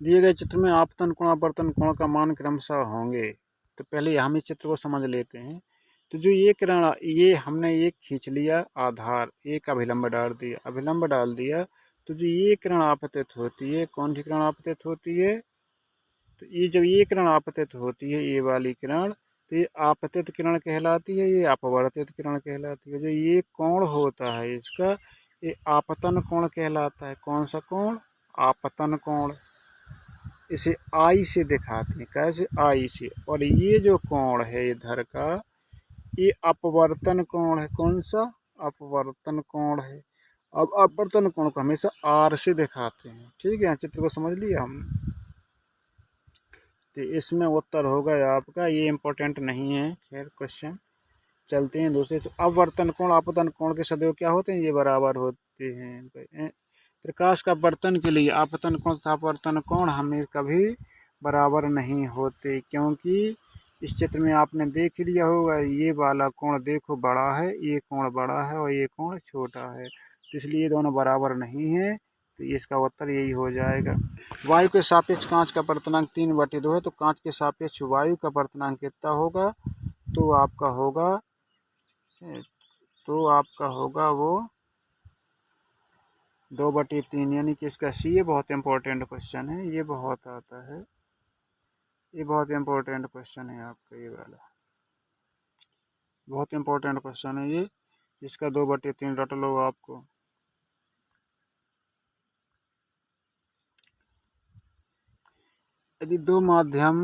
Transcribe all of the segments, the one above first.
दिए गए चित्र में आपतन कोण अपवर्तन कोण का मान क्रमशः होंगे। तो पहले हम इस चित्र को समझ लेते हैं। तो जो ये किरण, ये हमने ये खींच लिया आधार, एक अभिलंब डाल दिया। तो जो ये किरण आपतित होती है, कौन सी किरण आपतित होती है? तो ये जब ये किरण आपतित होती है, ये वाली किरण, तो ये आपतित किरण कहलाती है, ये अपवर्तित किरण कहलाती है। जो ये कोण होता है इसका, ये आपतन कोण कहलाता है। कौन सा कोण? आपतन कोण। इसे आई से दिखाते हैं। कैसे? आई से। और ये जो कोण है इधर का, ये अपवर्तन कोण है। कौन सा? अपवर्तन कोण है। अब अपवर्तन कोण को हमेशा आर से दिखाते हैं। ठीक है, चित्र को समझ लिया हमने। तो इसमें उत्तर होगा आपका, ये इम्पोर्टेंट नहीं है। खैर क्वेश्चन चलते हैं दूसरे। तो अपवर्तन कोण आपतन कोण के सदैव क्या होते हैं? ये बराबर होते हैं। प्रकाश का अपवर्तन के लिए आपतन कोण तथा अपवर्तन कोण हमें कभी बराबर नहीं होते, क्योंकि इस चित्र में आपने देख लिया होगा, ये वाला कोण देखो बड़ा है, ये कोण बड़ा है और ये कोण छोटा है, तो इसलिए ये दोनों बराबर नहीं है। तो इसका उत्तर यही हो जाएगा। वायु के सापेक्ष कांच का अपवर्तनांक 3/2 है, तो कांच के सापेक्ष वायु का अपवर्तनांक कितना होगा? तो आपका होगा वो 2/3, यानी कि इसका सी। ये बहुत इंपॉर्टेंट क्वेश्चन है, ये बहुत आता है, ये बहुत इंपॉर्टेंट क्वेश्चन है आपका, ये वाला बहुत इंपॉर्टेंट क्वेश्चन है ये। इसका 2/3 रट लो आपको। यदि दो माध्यम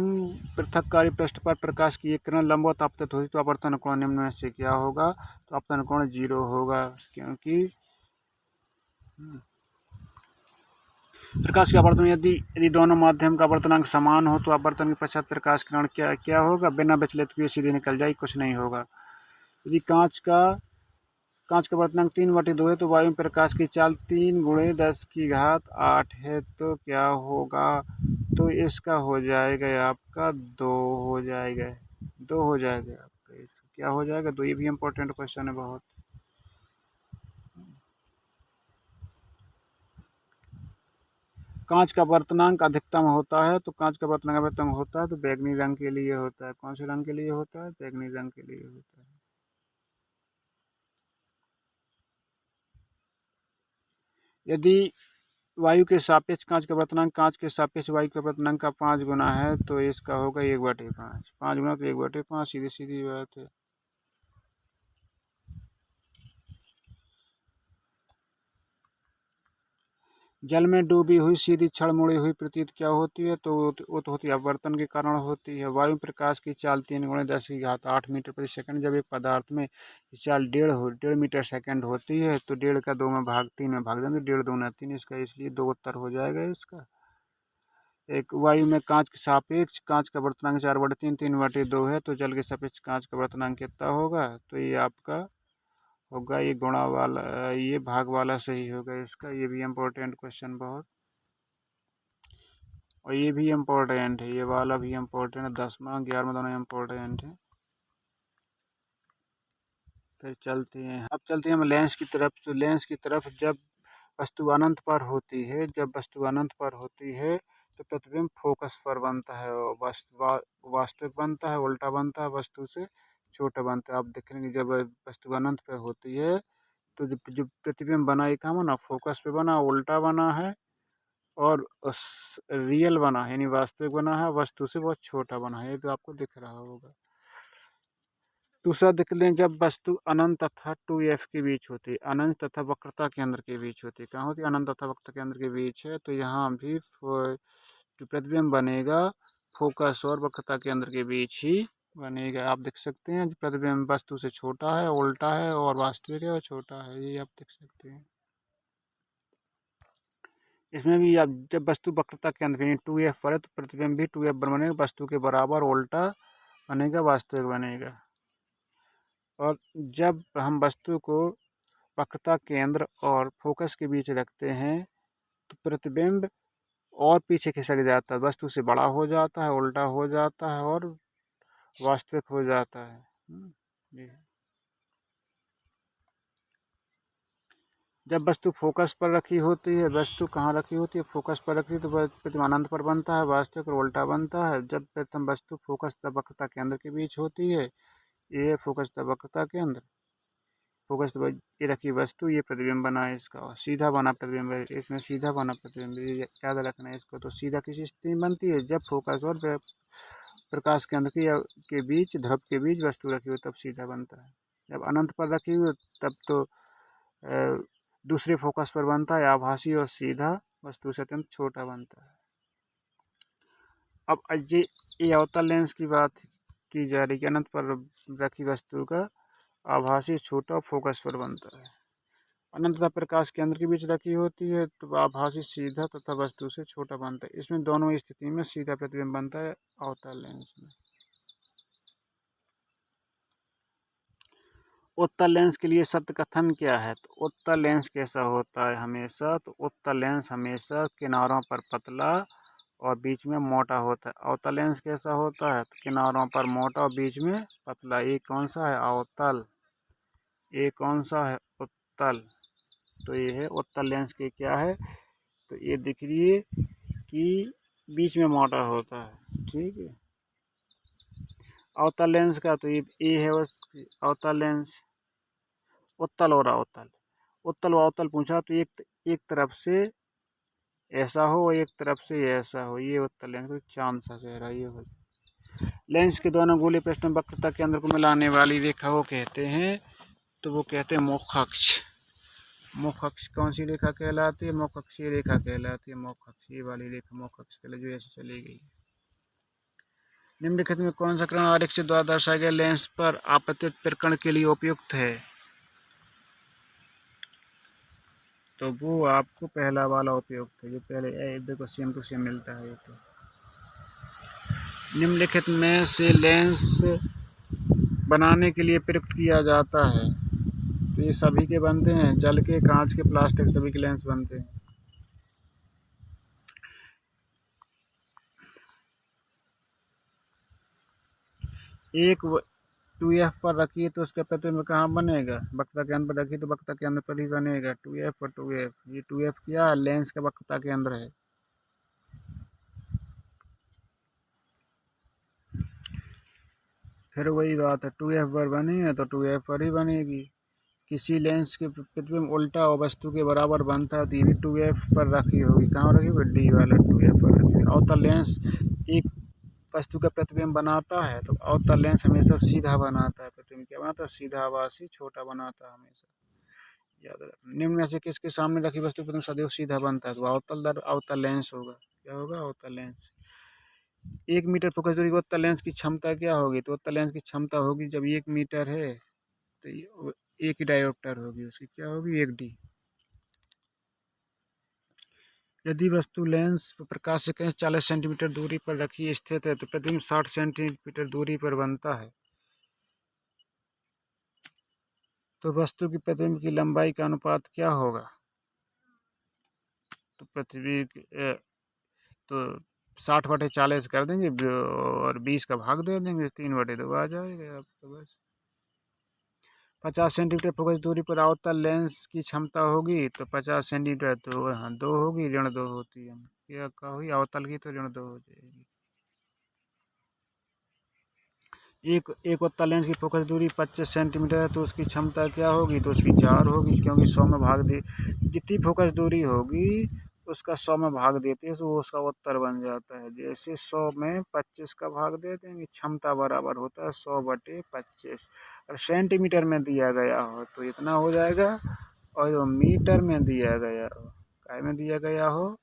पृथककारी पृष्ठ पर प्रकाश की एक किरण लंबवत आपतित होती तो अपवर्तन कोण निम्न में से क्या होगा? तो अपवर्तन कोण 0 होगा, क्योंकि प्रकाश का अपवर्तन, यदि यदि दोनों माध्यम का अपवर्तनांक समान हो तो अपवर्तन के पश्चात प्रकाश किरण क्या होगा? बिना विचलित हुए सीधे निकल जाएगी, कुछ नहीं होगा। यदि कांच का अपवर्तनांक 3/2 है, तो वायु में प्रकाश की चाल 3 × 10⁸ है, तो क्या होगा? तो इसका हो जाएगा आपका 2 हो जाएगा, 2 हो जाएगा आपका। क्या हो जाएगा? 2। ये भी इम्पोर्टेंट क्वेश्चन है बहुत। कांच का अपवर्तनांक अधिकतम होता है, तो कांच का अपवर्तनांक अधिकतम होता है तो बैगनी रंग के लिए होता है। कौन से रंग के लिए होता है? बैगनी रंग के लिए होता है। यदि वायु के सापेक्ष कांच का अपवर्तनांक कांच के सापेक्ष वायु के अपवर्तनांक का 5 गुना है, तो इसका होगा 1/5। 5 गुना तो 1/5, सीधी सीधी बात है। जल में डूबी हुई सीधी क्षण मुड़ी हुई प्रतीत क्या होती है? तो वो तो होती है अपवर्तन के कारण होती है। वायु प्रकाश की चाल 3 × 10⁸ मीटर प्रति सेकंड। जब एक पदार्थ में चाल 1.5 मीटर सेकंड होती है, तो 1.5 का 2 में भाग 3 में भाग देंगे, 1.5 दूना 3, इसका इसलिए 2 उत्तर हो जाएगा इसका। एक वायु में कांच के सापेक्ष कांच का अपवर्तनांक 4/3 3/2 है, तो जल के सापेक्ष कांच का अपवर्तनांक कितना होगा? तो ये आपका होगा, ये गुणा वाला, ये भाग वाला सही होगा इसका। ये भी इम्पोर्टेंट क्वेश्चन बहुत, और ये भी इम्पोर्टेंट है, ये वाला भी इम्पोर्टेंट है। 10वां 11वां दोनों इम्पोर्टेंट है। फिर चलते हैं, अब चलते हैं हम लेंस की तरफ। तो लेंस की तरफ जब वस्तु अनंत पर होती है, तो प्रतिबिंब फोकस पर बनता है और वास्तविक बनता है, उल्टा बनता है, वस्तु से छोटा बनता है। आप देखेंगे जब वस्तु अनंत पे होती है, तो जो प्रतिबिंब बना, ये कहाँ बना? फोकस पे बना, उल्टा बना है, और रियल बना है, यानी वास्तविक बना है, वस्तु से बहुत छोटा बना है। ये तो आपको दिख रहा होगा। दूसरा देख लें, जब वस्तु अनंत तथा 2f के बीच होती है, अनंत तथा वक्रता केंद्र के बीच होती है। कहाँ होती है? अनंत तथा वक्रता केंद्र के बीच है, तो यहाँ भी जो प्रतिबिंब बनेगा फोकस और वक्रता केंद्र के बीच ही बनेगा। आप देख सकते हैं प्रतिबिंब वस्तु से छोटा है, उल्टा है, और वास्तविक है और छोटा है, ये आप देख सकते हैं। इसमें भी आप जब वस्तु वक्रता केंद्र यानी 2f पर है, तो प्रतिबिंब भी 2f पर बनेगा, वस्तु के बराबर उल्टा बनेगा, वास्तविक बनेगा। और जब हम वस्तु को वक्रता केंद्र और फोकस के बीच रखते हैं, तो प्रतिबिंब और पीछे खिसक जाता है, वस्तु से बड़ा हो जाता है, उल्टा हो जाता है और वास्तविक हो जाता है। जब वस्तु फोकस पर रखी होती है, वस्तु कहाँ रखी होती है, फोकस पर रखी है, तो वह प्रतिबिंब अनंत पर बनता है, वास्तविक और उल्टा बनता है। जब प्रथम वस्तु फोकस तथा वक्रता केंद्र के बीच होती है, ये फोकस तथा वक्रता केंद्र, फोकस ये रखी वस्तु, ये प्रतिबिंब बना है इसका, और सीधा बना प्रतिबिंब है, इसमें सीधा बना प्रतिबिंब, ये याद रखना है इसको। तो सीधा किसी स्थिति में बनती है, जब फोकस और प्रकाश केंद्र के बीच, ध्रुव के बीच वस्तु रखी हो तब सीधा बनता है। जब अनंत पर रखी हो तब तो दूसरे फोकस पर बनता है, आभासी और सीधा वस्तु से अत्यंत छोटा बनता है। अब ये अवतल लेंस की बात की जा रही है, अनंत पर रखी वस्तु का आभासी छोटा फोकस पर बनता है। अनंत तथा प्रकाश केंद्र के बीच रखी होती है तो आभासी सीधा तथा वस्तु से छोटा बनता है। इसमें दोनों स्थिति में सीधा प्रतिबिंब बनता है अवतल लेंस में। उत्तल लेंस के लिए सत्य कथन क्या है? तो उत्तल लेंस कैसा होता है हमेशा? तो उत्तल लेंस हमेशा किनारों पर पतला और बीच में मोटा होता है। अवतल लेंस कैसा होता है? तो किनारों पर मोटा और बीच में पतला। ये कौन सा है? अवतल। ये कौन सा है? उत्तल। तो ये है उत्तल लेंस के क्या है? तो ये दिख रही है कि बीच में मोटा होता है, ठीक है। अवतल लेंस का तो ये है अवतल लेंस। उत्तल और अवतल, उत्तल व अवतल पूछा तो एक तरफ से ऐसा हो, एक तरफ से ऐसा हो, ये उत्तल लेंस। तो चांद सा चेहरा ये हो। लेंस के दोनों गोले पृष्ठ वक्रता केंद्र को मिलाने वाली रेखा को कहते हैं, तो वो कहते हैं मुखाक्ष। मुखाक्ष कौन सी रेखा कहलाती है? मुखाक्षीय रेखा कहलाती है। मुखाक्ष, ये वाली रेखा मुखाक्ष कहलाती है, जो ऐसे चली गई। निम्नलिखित में कौन सा किरण आरेख से द्वारा दर्शाए गए लेंस पर आपतित प्रकरण के लिए उपयुक्त है? तो वो आपको पहला वाला उपयुक्त है, जो पहले देखो सेम टू सेम मिलता है। ये तो निम्नलिखित में से लेंस बनाने के लिए प्रयुक्त किया जाता है, तो ये सभी के बनते हैं, जल के, कांच के, प्लास्टिक, सभी के लेंस बनते हैं। एक 2F पर रखी है तो उसका प्रतिबिंब कहाँ बनेगा? वक्रता केंद्र पर रखी तो वक्रता केंद्र पर ही बनेगा। 2F और 2F, ये 2F क्या है? लेंस का वक्रता केंद्र है। फिर वही बात है, 2F पर बनी है तो 2F पर ही बनेगी। किसी लेंस के प्रतिबिंब उल्टा और वस्तु के बराबर बनता है तो ये भी 2F पर रखी होगी। कहाँ रखी होगी? डी वाला 2F पर रखी। अवतल लेंस एक वस्तु का प्रतिबिंब बनाता है तो अवतल लेंस हमेशा सीधा बनाता है। प्रतिबिंब क्या बनाता है? सीधा आभासी छोटा बनाता है हमेशा, याद रखना। निम्न में से किसके सामने रखी वस्तु प्रतिबिंब सदैव सीधा बनता है? तो अवतल दर अवतल लेंस होगा। क्या होगा? अवतल लेंस। 1 मीटर फोकस दूरी की उत्तल लेंस की क्षमता क्या होगी? तो उत्तल लेंस की क्षमता होगी, जब 1 मीटर है तो एक ही डायोप्टर होगी, उसकी क्या होगी? 1D। यदि वस्तु लेंस प्रकाश से कहीं 40 सेंटीमीटर दूरी पर रखी स्थित है तो प्रतिबिंब 60 सेंटीमीटर दूरी पर बनता है। तो वस्तु की प्रतिबिंब की लंबाई का अनुपात क्या होगा? तो पृथ्वी तो 60/40 कर देंगे और 20 का भाग दे देंगे, 3/2 आ जाएगा आपको बस। 50 सेंटीमीटर फोकस दूरी पर अवतल लेंस की क्षमता होगी तो 50 सेंटीमीटर, तो हाँ 2 होगी, ऋण 2 होती है। क्या हुई? अवतल की तो ऋण 2 हो जाएगी। एक उत्तल लेंस की फोकस दूरी 25 सेंटीमीटर है तो उसकी क्षमता क्या होगी? तो उसकी 4 होगी, क्योंकि 100 में भाग दे, जितनी फोकस दूरी होगी उसका 100 में भाग देते हैं तो उसका उत्तर बन जाता है। जैसे 100 में 25 का भाग दे देंगे, क्षमता बराबर होता है 100/25। और सेंटीमीटर में दिया गया हो तो इतना हो जाएगा, और जो मीटर में दिया गया हो, काय में दिया गया हो,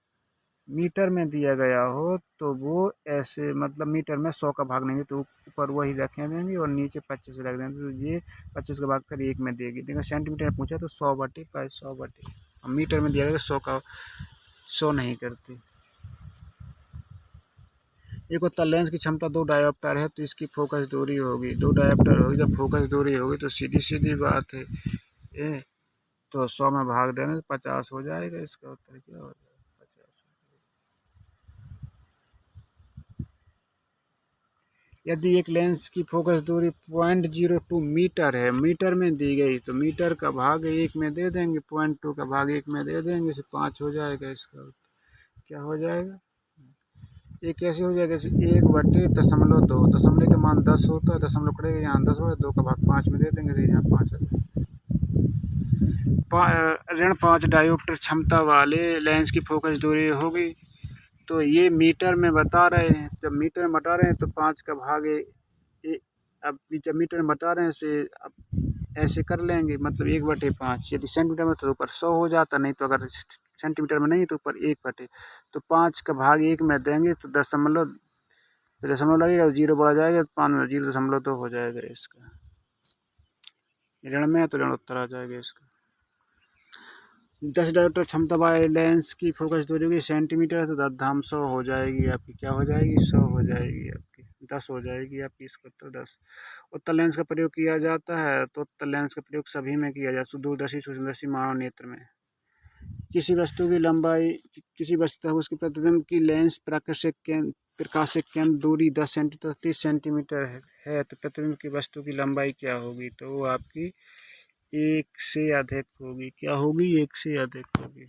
मीटर में दिया गया हो तो वो ऐसे, मतलब मीटर में 100 का भाग नहीं, तो ऊपर वही रखे देंगे और नीचे 25 रख देंगे, तो ये 25 का भाग कर 1 में देगी। देखो सेंटीमीटर में पूछा तो 100/100, मीटर में दिया गया 100 का 100 नहीं करती। एक उत्तल लेंस की क्षमता 2 डायोप्टर है तो इसकी फोकस दूरी होगी, 2 डायोप्टर होगी, जब फोकस दूरी होगी तो सीधी सीधी बात है, तो 100 में भाग देने तो 50 हो जाएगा। इसका उत्तर क्या हो जाएगा? 50। यदि एक लेंस की फोकस दूरी 0.02 मीटर है, मीटर में दी गई, तो मीटर का भाग 1 में दे देंगे, 0.2 का भाग 1 में दे देंगे, इसे 5 हो जाएगा। इसका क्या हो जाएगा, ये कैसे हो जाएगा, जैसे 1/दशमलव 2, दशमलव का मान 10 होता है, दशमलव पड़ेगा यहाँ 10 होगा, 2 का भाग 5 में दे देंगे, तो यहाँ 5 है। ऋण 5 डायोप्टर क्षमता वाले लेंस की फोकस दूरी होगी, तो ये मीटर में बता रहे हैं। जब मीटर में बता रहे हैं तो 5 का भाग अब जब मीटर में बता रहे हैं से अब ऐसे कर लेंगे, मतलब 1/5। यदि सेंटीमीटर में तो ऊपर 100 हो जाता, नहीं तो अगर सेंटीमीटर में नहीं तो ऊपर 1/, तो 5 का भाग 1 में देंगे तो दशमलव, दशमलव लगेगा, 0 बढ़ा जाएगा, 5 में 0.2 हो जाएगा। इसका ऋण में है तो ऋण उत्तर आ जाएगा इसका। 10 डायोप्टर क्षमता वाले लेंस की फोकस दूरी होगी सेंटीमीटर, तो 10 हो जाएगी आपकी, क्या हो जाएगी, 100 हो जाएगी आपकी, 10 हो जाएगी आपकी। इसका उत्तर 10। उत्तल लेंस का प्रयोग किया जाता है, तो उत्तल लेंस का प्रयोग सभी में किया जाता है, दूरदर्शी, सूक्ष्मदर्शी, मानव नेत्र में। किसी वस्तु की लंबाई, किसी वस्तु उसके प्रतिबिंब की लेंस प्रकाशिक केंद्र दूरी 10 सेंटीमीटर 30 सेंटीमीटर है, तो प्रतिबिंब की वस्तु की लंबाई क्या होगी, तो वो आपकी 1 से अधिक होगी। क्या होगी, 1 से अधिक होगी।